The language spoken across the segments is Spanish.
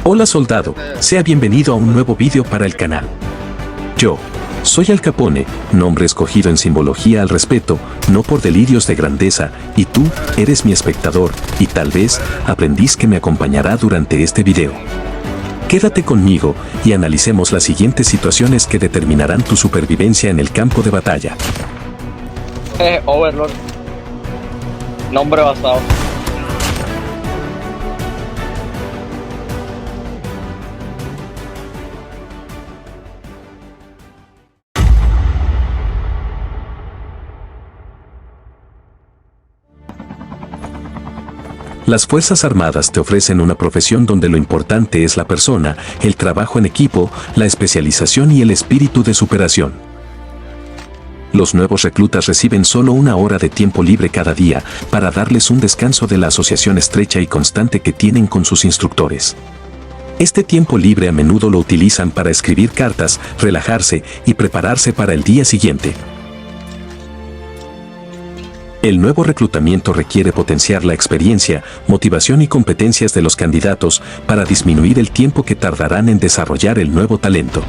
Hola soldado, sea bienvenido a un nuevo vídeo para el canal. Yo soy Al Capone, nombre escogido en simbología al respeto, no por delirios de grandeza, y tú eres mi espectador, y tal vez aprendiz que me acompañará durante este video. Quédate conmigo y analicemos las siguientes situaciones que determinarán tu supervivencia en el campo de batalla. Overlord. Nombre basado. Las Fuerzas Armadas te ofrecen una profesión donde lo importante es la persona, el trabajo en equipo, la especialización y el espíritu de superación. Los nuevos reclutas reciben solo una hora de tiempo libre cada día para darles un descanso de la asociación estrecha y constante que tienen con sus instructores. Este tiempo libre a menudo lo utilizan para escribir cartas, relajarse y prepararse para el día siguiente. El nuevo reclutamiento requiere potenciar la experiencia, motivación y competencias de los candidatos para disminuir el tiempo que tardarán en desarrollar el nuevo talento.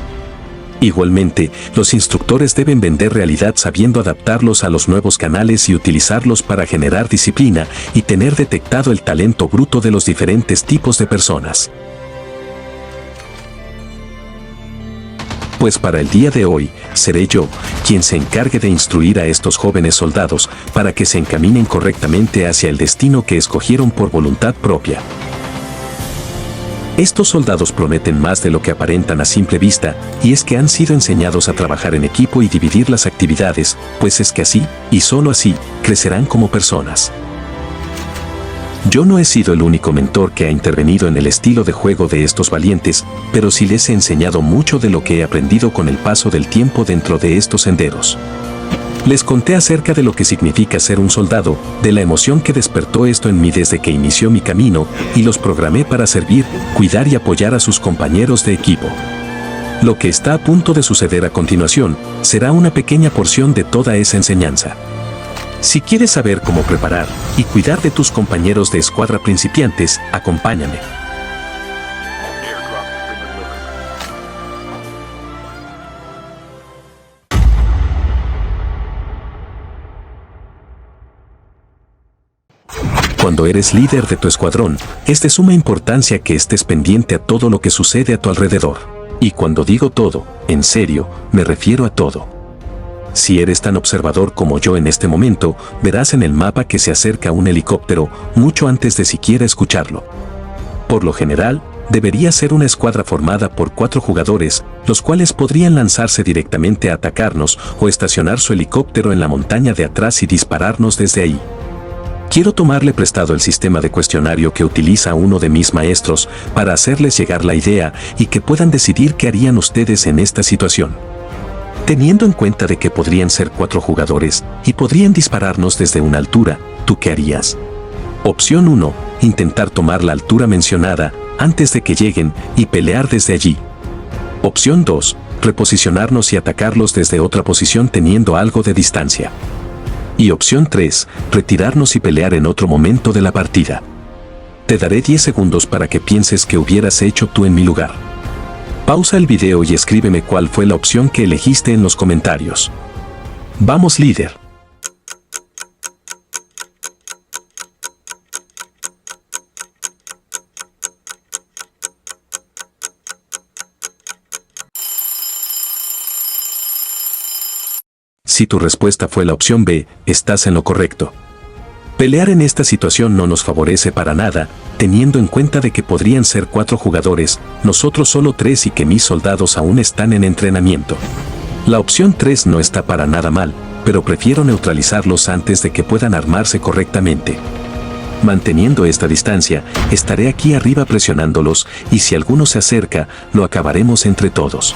Igualmente, los instructores deben vender realidad sabiendo adaptarlos a los nuevos canales y utilizarlos para generar disciplina y tener detectado el talento bruto de los diferentes tipos de personas. Pues para el día de hoy, seré yo quien se encargue de instruir a estos jóvenes soldados para que se encaminen correctamente hacia el destino que escogieron por voluntad propia. Estos soldados prometen más de lo que aparentan a simple vista, y es que han sido enseñados a trabajar en equipo y dividir las actividades, pues es que así, y solo así, crecerán como personas. Yo no he sido el único mentor que ha intervenido en el estilo de juego de estos valientes, pero sí les he enseñado mucho de lo que he aprendido con el paso del tiempo dentro de estos senderos. Les conté acerca de lo que significa ser un soldado, de la emoción que despertó esto en mí desde que inició mi camino, y los programé para servir, cuidar y apoyar a sus compañeros de equipo. Lo que está a punto de suceder a continuación será una pequeña porción de toda esa enseñanza. Si quieres saber cómo preparar y cuidar de tus compañeros de escuadra principiantes, acompáñame. Cuando eres líder de tu escuadrón, es de suma importancia que estés pendiente a todo lo que sucede a tu alrededor. Y cuando digo todo, en serio, me refiero a todo. Si eres tan observador como yo en este momento, verás en el mapa que se acerca un helicóptero mucho antes de siquiera escucharlo. Por lo general, debería ser una escuadra formada por 4 jugadores, los cuales podrían lanzarse directamente a atacarnos o estacionar su helicóptero en la montaña de atrás y dispararnos desde ahí. Quiero tomarle prestado el sistema de cuestionario que utiliza uno de mis maestros para hacerles llegar la idea y que puedan decidir qué harían ustedes en esta situación. Teniendo en cuenta de que podrían ser 4 jugadores y podrían dispararnos desde una altura, ¿tú qué harías? Opción 1. Intentar tomar la altura mencionada antes de que lleguen y pelear desde allí. Opción 2. Reposicionarnos y atacarlos desde otra posición teniendo algo de distancia. Y opción 3. Retirarnos y pelear en otro momento de la partida. Te daré 10 segundos para que pienses qué hubieras hecho tú en mi lugar. Pausa el video y escríbeme cuál fue la opción que elegiste en los comentarios. ¡Vamos, líder! Si tu respuesta fue la opción B, estás en lo correcto. Pelear en esta situación no nos favorece para nada, teniendo en cuenta de que podrían ser 4 jugadores, nosotros solo 3 y que mis soldados aún están en entrenamiento. La opción 3 no está para nada mal, pero prefiero neutralizarlos antes de que puedan armarse correctamente. Manteniendo esta distancia, estaré aquí arriba presionándolos y si alguno se acerca, lo acabaremos entre todos.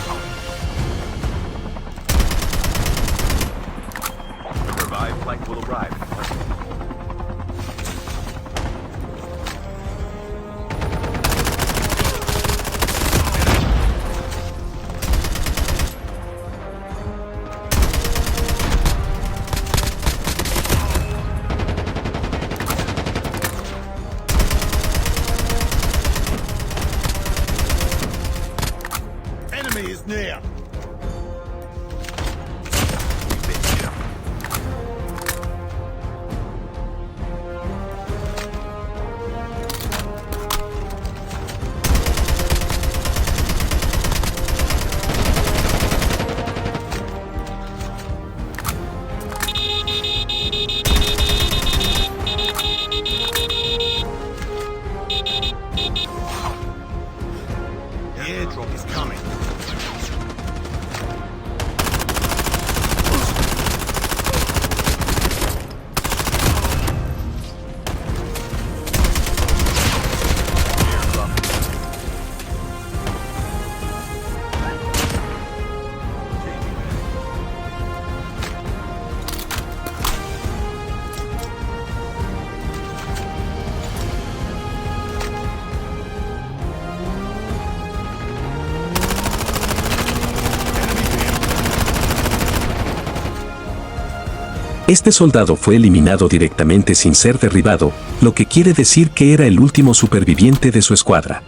Este soldado fue eliminado directamente sin ser derribado, lo que quiere decir que era el último superviviente de su escuadra.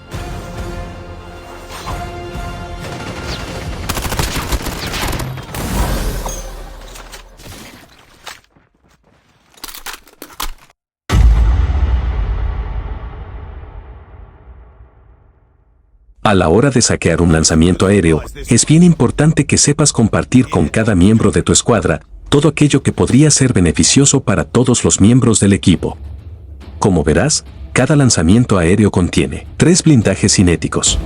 A la hora de saquear un lanzamiento aéreo, es bien importante que sepas compartir con cada miembro de tu escuadra todo aquello que podría ser beneficioso para todos los miembros del equipo. Como verás, cada lanzamiento aéreo contiene 3 blindajes cinéticos,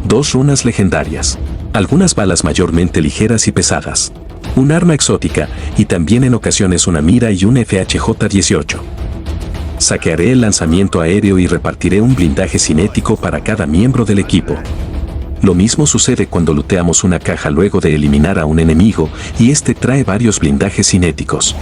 2 runas legendarias, algunas balas mayormente ligeras y pesadas, un arma exótica y también en ocasiones una mira y un FHJ-18. Saquearé el lanzamiento aéreo y repartiré un blindaje cinético para cada miembro del equipo. Lo mismo sucede cuando looteamos una caja luego de eliminar a un enemigo y este trae varios blindajes cinéticos.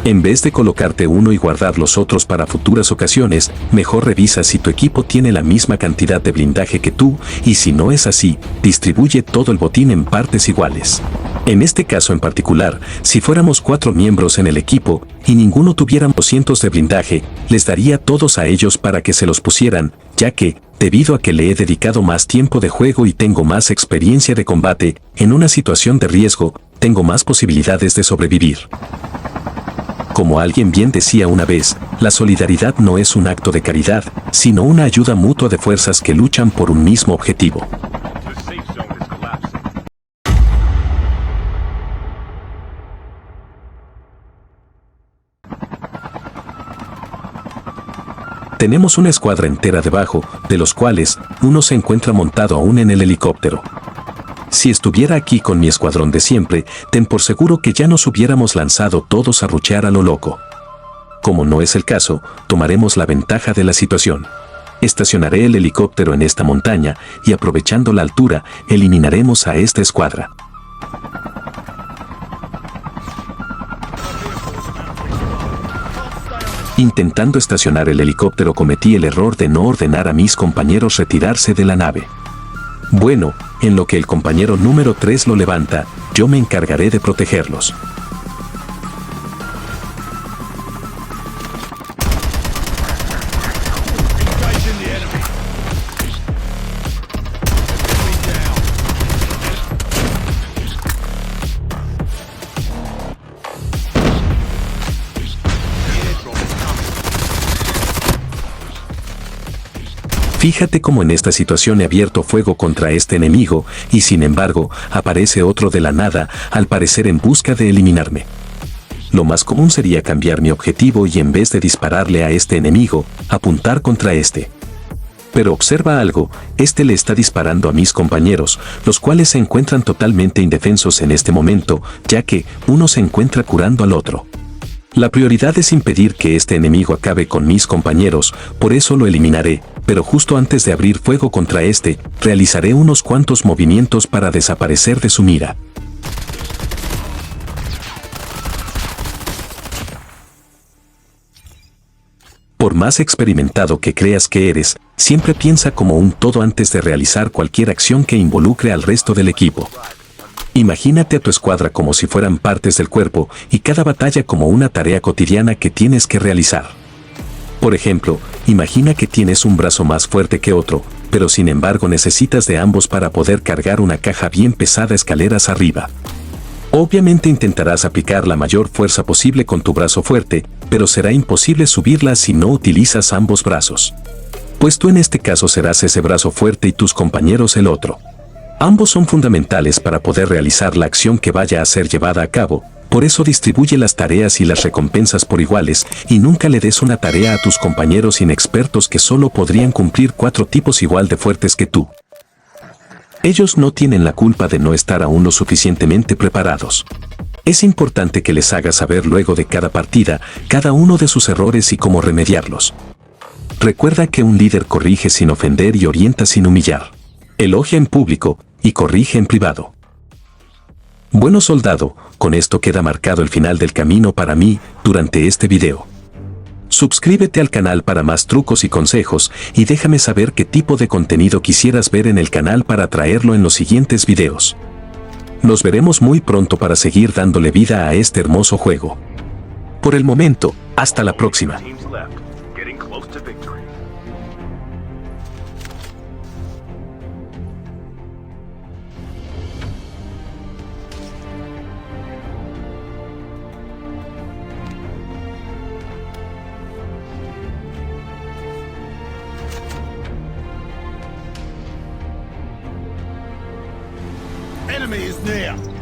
En vez de colocarte uno y guardar los otros para futuras ocasiones, mejor revisa si tu equipo tiene la misma cantidad de blindaje que tú, y si no es así, distribuye todo el botín en partes iguales. En este caso en particular, si fuéramos 4 miembros en el equipo y ninguno tuviera 200 de blindaje, les daría todos a ellos para que se los pusieran, ya que, debido a que le he dedicado más tiempo de juego y tengo más experiencia de combate, en una situación de riesgo, tengo más posibilidades de sobrevivir. Como alguien bien decía una vez, la solidaridad no es un acto de caridad, sino una ayuda mutua de fuerzas que luchan por un mismo objetivo. Tenemos una escuadra entera debajo, de los cuales, uno se encuentra montado aún en el helicóptero. Si estuviera aquí con mi escuadrón de siempre, ten por seguro que ya nos hubiéramos lanzado todos a ruchear a lo loco. Como no es el caso, tomaremos la ventaja de la situación. Estacionaré el helicóptero en esta montaña y aprovechando la altura, eliminaremos a esta escuadra. Intentando estacionar el helicóptero cometí el error de no ordenar a mis compañeros retirarse de la nave. Bueno, en lo que el compañero número 3 lo levanta, yo me encargaré de protegerlos. Fíjate cómo en esta situación he abierto fuego contra este enemigo, y sin embargo, aparece otro de la nada, al parecer en busca de eliminarme. Lo más común sería cambiar mi objetivo y en vez de dispararle a este enemigo, apuntar contra este. Pero observa algo, este le está disparando a mis compañeros, los cuales se encuentran totalmente indefensos en este momento, ya que uno se encuentra curando al otro. La prioridad es impedir que este enemigo acabe con mis compañeros, por eso lo eliminaré, pero justo antes de abrir fuego contra este, realizaré unos cuantos movimientos para desaparecer de su mira. Por más experimentado que creas que eres, siempre piensa como un todo antes de realizar cualquier acción que involucre al resto del equipo. Imagínate a tu escuadra como si fueran partes del cuerpo y cada batalla como una tarea cotidiana que tienes que realizar. Por ejemplo, imagina que tienes un brazo más fuerte que otro, pero sin embargo necesitas de ambos para poder cargar una caja bien pesada escaleras arriba. Obviamente intentarás aplicar la mayor fuerza posible con tu brazo fuerte, pero será imposible subirla si no utilizas ambos brazos. Pues tú en este caso serás ese brazo fuerte y tus compañeros el otro. Ambos son fundamentales para poder realizar la acción que vaya a ser llevada a cabo, por eso distribuye las tareas y las recompensas por iguales y nunca le des una tarea a tus compañeros inexpertos que solo podrían cumplir 4 tipos igual de fuertes que tú. Ellos no tienen la culpa de no estar aún lo suficientemente preparados. Es importante que les hagas saber luego de cada partida cada uno de sus errores y cómo remediarlos. Recuerda que un líder corrige sin ofender y orienta sin humillar. Elogia en público y corrige en privado. Bueno soldado, con esto queda marcado el final del camino para mí durante este video. Suscríbete al canal para más trucos y consejos y déjame saber qué tipo de contenido quisieras ver en el canal para traerlo en los siguientes videos. Nos veremos muy pronto para seguir dándole vida a este hermoso juego. Por el momento, hasta la próxima. Teams left, getting close to victory. Enemy is near.